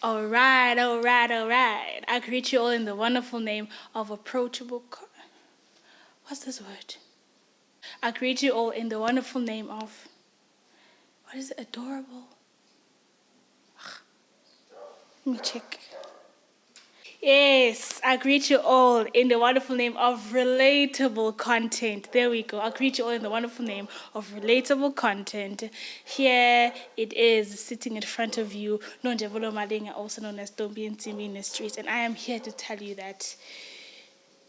All right, all right, all right. I greet you all in the wonderful name of approachable. What's this word? I greet you all in the wonderful name of. What is it? Adorable? Let me check. Yes, I greet you all in the wonderful name of relatable content. There we go. I greet you all in the wonderful name of relatable content. Here it is, sitting in front of you, Ntombi-Yensimbi Malinga, also known as Ntombi-Yensimbi in the streets. And I am here to tell you that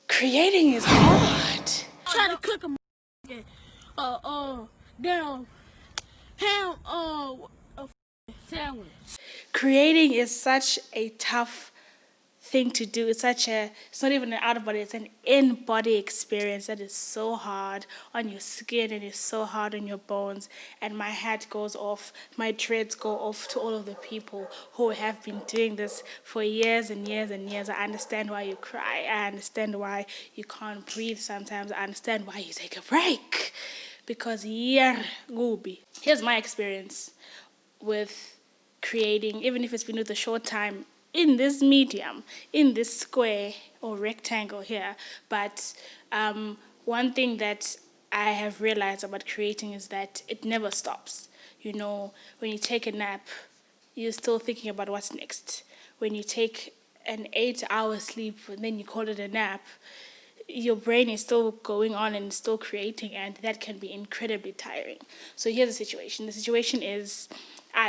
creating is hard. Try to cook a damn ham sandwich. Creating is such a tough thing to do. It's not even an out of body, it's an in body experience that is so hard on your skin and is so hard on your bones. And my hat goes off, my dreads go off to all of the people who have been doing this for years and years and years. I understand why you cry. I understand why you can't breathe sometimes. I understand why you take a break. Because here's my experience with creating, even if it's been with a short time, in this medium, in this square or rectangle here. But one thing that I have realized about creating is that it never stops. You know, when you take a nap, you're still thinking about what's next. When you take an 8-hour sleep and then you call it a nap, your brain is still going on and still creating, and that can be incredibly tiring. So here's the situation. The situation is,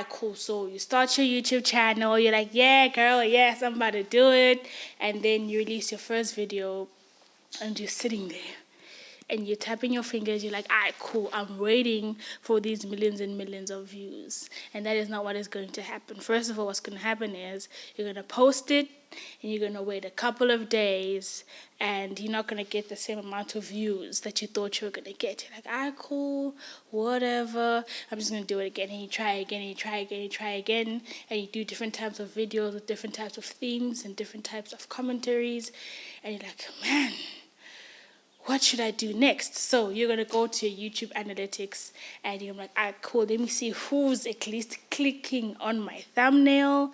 cool. So you start your YouTube channel, you're like, yeah, girl, yes, I'm about to do it. And then you release your first video and you're sitting there and you're tapping your fingers, you're like, cool, I'm waiting for these millions and millions of views. And that is not what is going to happen. First of all, what's going to happen is you're going to post it and you're going to wait a couple of days and you're not going to get the same amount of views that you thought you were going to get. You're like, cool, whatever, I'm just going to do it again. And you try again, and you try again, and you try again, and you do different types of videos with different types of themes and different types of commentaries. And you're like, man, what should I do next? So you're going to go to your YouTube analytics and you're like, cool, let me see who's at least clicking on my thumbnail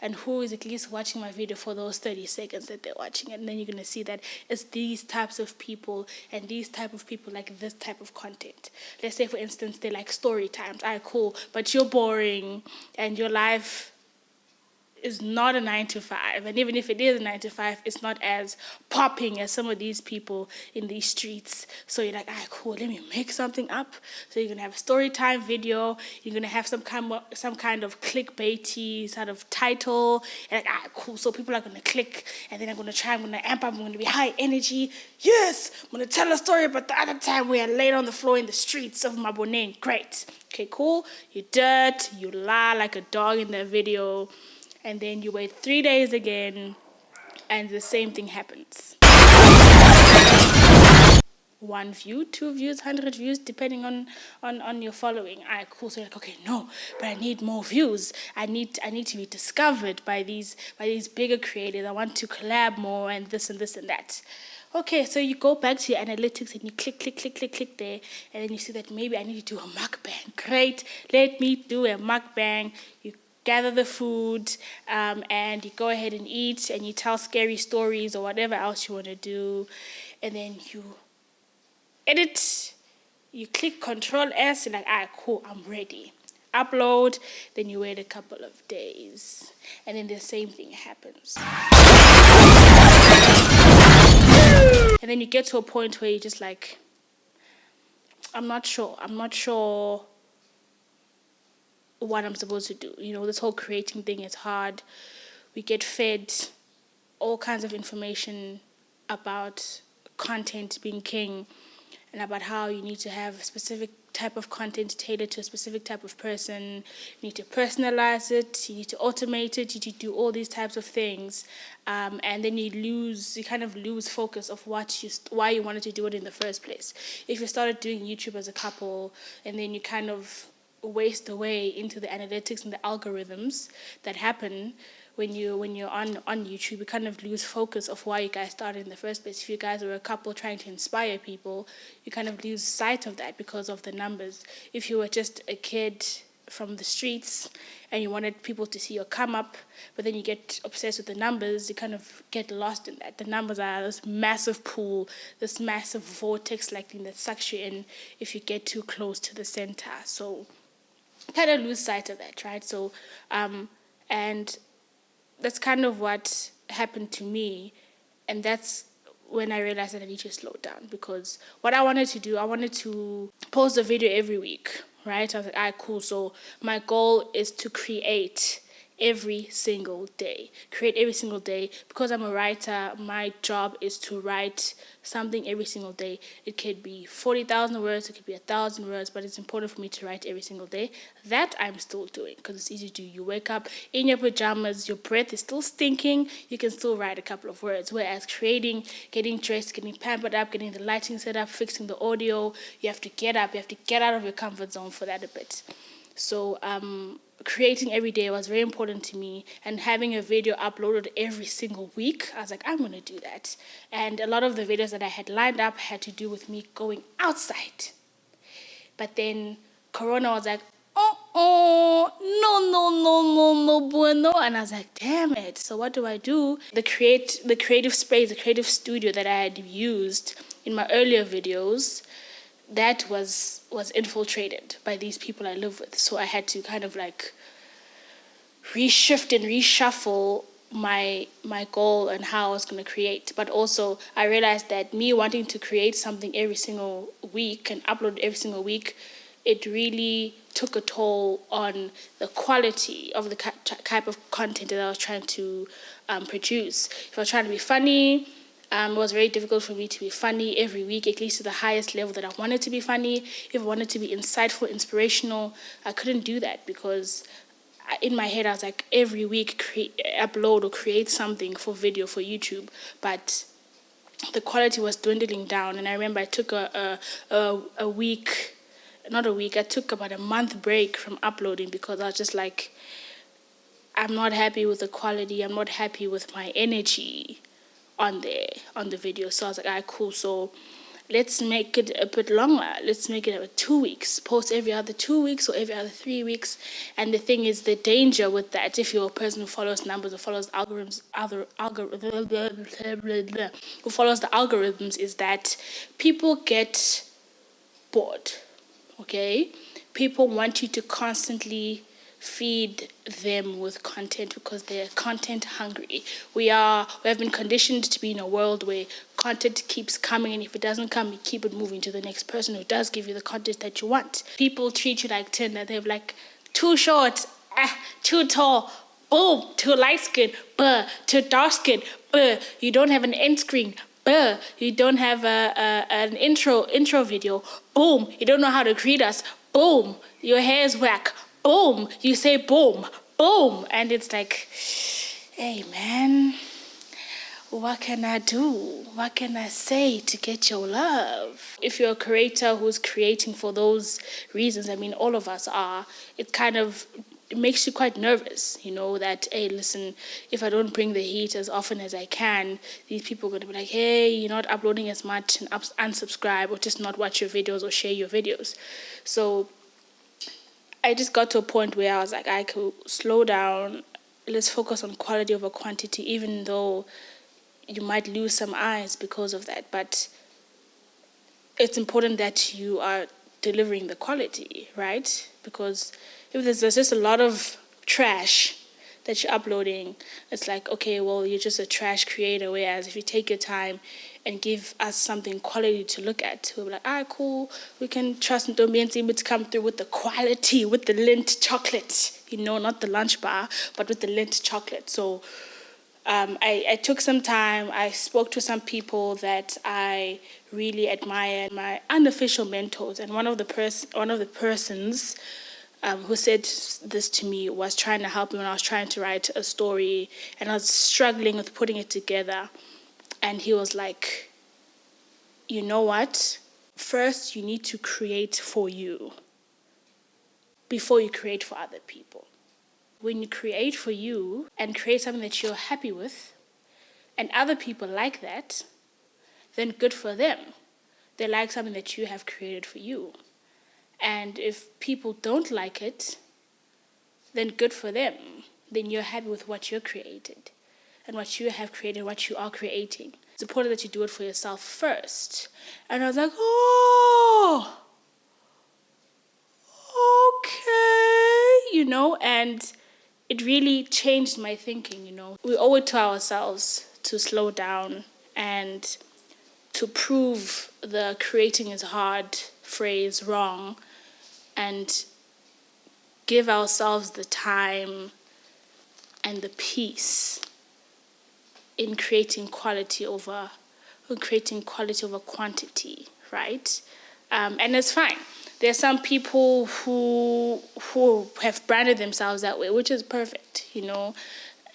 and who is at least watching my video for those 30 seconds that they're watching it. And then you're going to see that it's these types of people and these type of people like this type of content. Let's say, for instance, they like story times. Cool, but you're boring and your life is not a 9 to 5, and even if it is a 9 to 5, it's not as popping as some of these people in these streets. So you're like, cool, let me make something up. So you're gonna have a story time video. You're gonna have some kind of clickbaity sort of title. And like, cool. So people are gonna click, and then I'm gonna amp up. I'm gonna be high energy. Yes, I'm gonna tell a story about the other time we are laid on the floor in the streets of Maboneng. Great. Okay, cool. You dirt. You lie like a dog in that video. And then you wait 3 days again, and the same thing happens. 1 view, 2 views, 100 views, depending on your following. Cool. So you're like, okay, no, but I need more views. I need to be discovered by these bigger creators. I want to collab more and this and this and that. Okay, so you go back to your analytics and you click there, and then you see that maybe I need to do a mukbang. Great, let me do a mukbang. You gather the food, and you go ahead and eat, and you tell scary stories or whatever else you want to do, and then you edit. You click Control S, and like, cool, I'm ready. Upload, then you wait a couple of days, and then the same thing happens. And then you get to a point where you're just like, I'm not sure what I'm supposed to do. You know, this whole creating thing is hard. We get fed all kinds of information about content being king and about how you need to have a specific type of content tailored to a specific type of person. You need to personalize it, you need to automate it, you need to do all these types of things, and then you kind of lose focus of why you wanted to do it in the first place. If you started doing YouTube as a couple and then you kind of waste away into the analytics and the algorithms that happen when you're on YouTube, you kind of lose focus of why you guys started in the first place. If you guys were a couple trying to inspire people, you kind of lose sight of that because of the numbers. If you were just a kid from the streets and you wanted people to see your come up, but then you get obsessed with the numbers, you kind of get lost in that. The numbers are this massive pool, this massive vortex-like thing that sucks you in if you get too close to the center. So kind of lose sight of that, right? So, and that's kind of what happened to me. And that's when I realized that I need to slow down, because what I wanted to do, I wanted to post a video every week, right? I was like, all right, cool. So my goal is to create every single day. Because I'm a writer, my job is to write something every single day. It could be 40,000 words, it could be 1,000 words, but it's important for me to write every single day. That I'm still doing because it's easy to do. You wake up in your pajamas, your breath is still stinking, you can still write a couple of words. Whereas creating, getting dressed, getting pampered up, getting the lighting set up, fixing the audio, you have to get up, you have to get out of your comfort zone for that a bit. So creating every day was very important to me, and having a video uploaded every single week, I was like, I'm going to do that. And a lot of the videos that I had lined up had to do with me going outside. But then Corona was like, no, bueno. And I was like, damn it. So what do I do? The creative space, the creative studio that I had used in my earlier videos, that was infiltrated by these people I live with. So I had to kind of like reshift and reshuffle my goal and how I was going to create. But also I realized that me wanting to create something every single week and upload every single week, it really took a toll on the quality of the type of content that I was trying to produce. If I was trying to be funny, it was very difficult for me to be funny every week, at least to the highest level that I wanted to be funny. If I wanted to be insightful, inspirational, I couldn't do that because in my head I was like, every week upload or create something for video for YouTube, but the quality was dwindling down. And I remember I took a week, not a week, I took about a month break from uploading because I was just like, I'm not happy with the quality, I'm not happy with my energy on the video. So I was like, all right, cool. So let's make it a bit longer. Let's make it about 2 weeks. Post every other 2 weeks or every other 3 weeks. And the thing is, the danger with that, if you're a person who follows numbers or follows algorithms, who follows the algorithms, is that people get bored. Okay, people want you to constantly feed them with content because they're content hungry. We have been conditioned to be in a world where content keeps coming, and if it doesn't come, you keep it moving to the next person who does give you the content that you want. People treat you like Tinder. They're like, too short, too tall, boom, too light skin, too dark skin, you don't have an end screen, you don't have an intro video, boom, you don't know how to greet us, boom, your hair is whack, boom, you say boom, boom. And it's like, hey man, what can I do? What can I say to get your love? If you're a creator who's creating for those reasons, I mean, all of us are, it makes you quite nervous, that, hey, listen, if I don't bring the heat as often as I can, these people are going to be like, hey, you're not uploading as much, and unsubscribe or just not watch your videos or share your videos. So I just got to a point where I was like, I could slow down, let's focus on quality over quantity, even though you might lose some eyes because of that. But it's important that you are delivering the quality, right? Because if there's just a lot of trash that you're uploading, it's like, okay, well, you're just a trash creator. Whereas if you take your time and give us something quality to look at, we'll be like, all right, cool, we can trust Ntombi-Yensimbi to come through with the quality, with the Lindt chocolate, not the lunch bar, but with the Lindt chocolate. So I took some time. I spoke to some people that I really admire, my unofficial mentors, and one of the persons who said this to me was trying to help me when I was trying to write a story and I was struggling with putting it together. And he was like, you know what? First, you need to create for you before you create for other people. When you create for you and create something that you're happy with, and other people like that, then good for them. They like something that you have created for you. And if people don't like it, then good for them. Then you're happy with what you're created and what you have created, what you are creating. It's important that you do it for yourself first. And I was like, oh, okay, and it really changed my thinking. We owe it to ourselves to slow down and to prove the creating is hard phrase wrong and give ourselves the time and the peace in creating quality over quantity, right? And it's fine. There's some people who have branded themselves that way, which is perfect.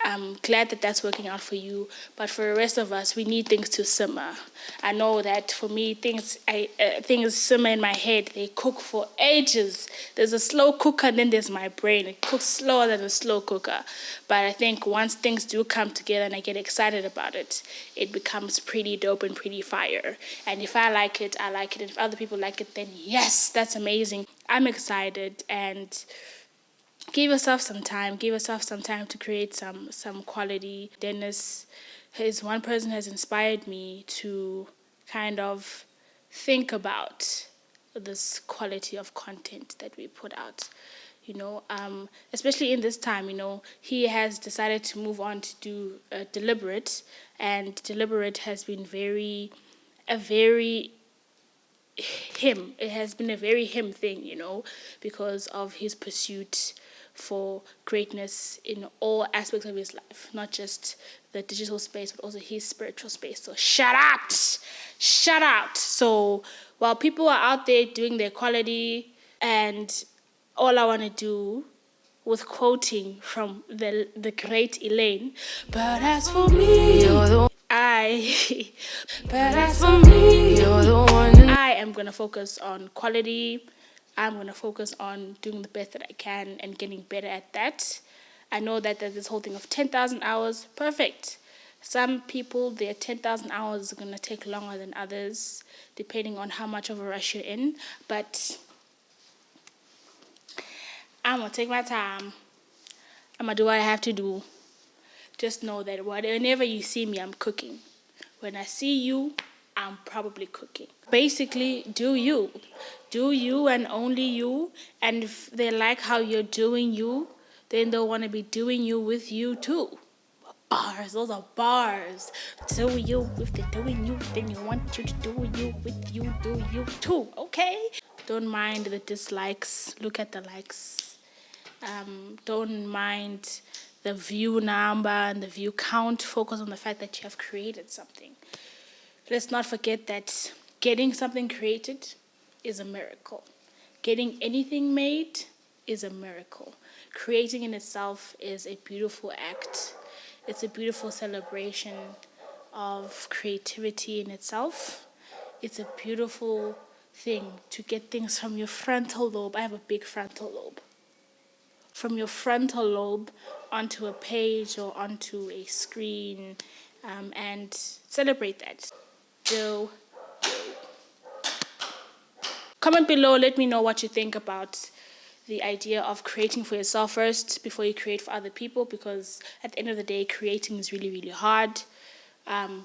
I'm glad that that's working out for you. But for the rest of us, we need things to simmer. I know that for me, things simmer in my head. They cook for ages. There's a slow cooker, and then there's my brain. It cooks slower than a slow cooker. But I think once things do come together and I get excited about it, it becomes pretty dope and pretty fire. And if I like it, I like it. And if other people like it, then yes, that's amazing. I'm excited, and give yourself some time. Give yourself some time to create some quality. Dennis, his one person has inspired me to kind of think about this quality of content that we put out. Especially in this time, he has decided to move on to do Deliberate, and Deliberate has been a very him. It has been a very him thing, because of his pursuit for greatness in all aspects of his life, not just the digital space, but also his spiritual space. So shout out. So while people are out there doing their quality, and all I want to do with quoting from the great Elaine, but as for me, you're the but as for me, you're the one. I am going to focus on quality. I'm going to focus on doing the best that I can and getting better at that. I know that there's this whole thing of 10,000 hours. Perfect. Some people, their 10,000 hours are going to take longer than others, depending on how much of a rush you're in. But I'm going to take my time. I'm going to do what I have to do. Just know that whenever you see me, I'm cooking. When I see you, I'm probably cooking. Basically, do you. Do you and only you. And if they like how you're doing you, then they'll want to be doing you with you too. Bars, those are bars. Do you. If they're doing you, then you want you to do you with you, do you too. Okay? Don't mind the dislikes. Look at the likes. Don't mind the view number and the view count. Focus on the fact that you have created something. Let's not forget that getting something created is a miracle. Getting anything made is a miracle. Creating in itself is a beautiful act. It's a beautiful celebration of creativity in itself. It's a beautiful thing to get things from your frontal lobe. I have a big frontal lobe. From your frontal lobe onto a page or onto a screen, and celebrate that. Do. Comment below, let me know what you think about the idea of creating for yourself first before you create for other people, because at the end of the day, creating is really, really hard.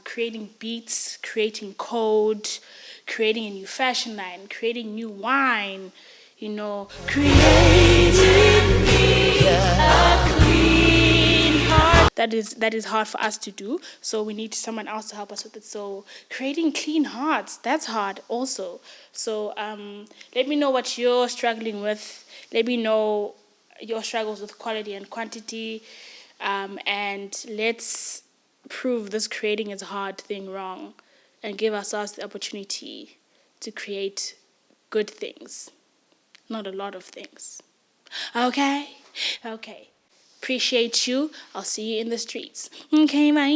Creating beats, creating code, creating a new fashion line, creating new wine, creating a clean heart. That is hard for us to do, so we need someone else to help us with it. So creating clean hearts, that's hard also. So let me know what you're struggling with. Let me know your struggles with quality and quantity, and let's prove this creating is hard thing wrong and give ourselves the opportunity to create good things, not a lot of things. Okay. Appreciate you. I'll see you in the streets. Okay, bye.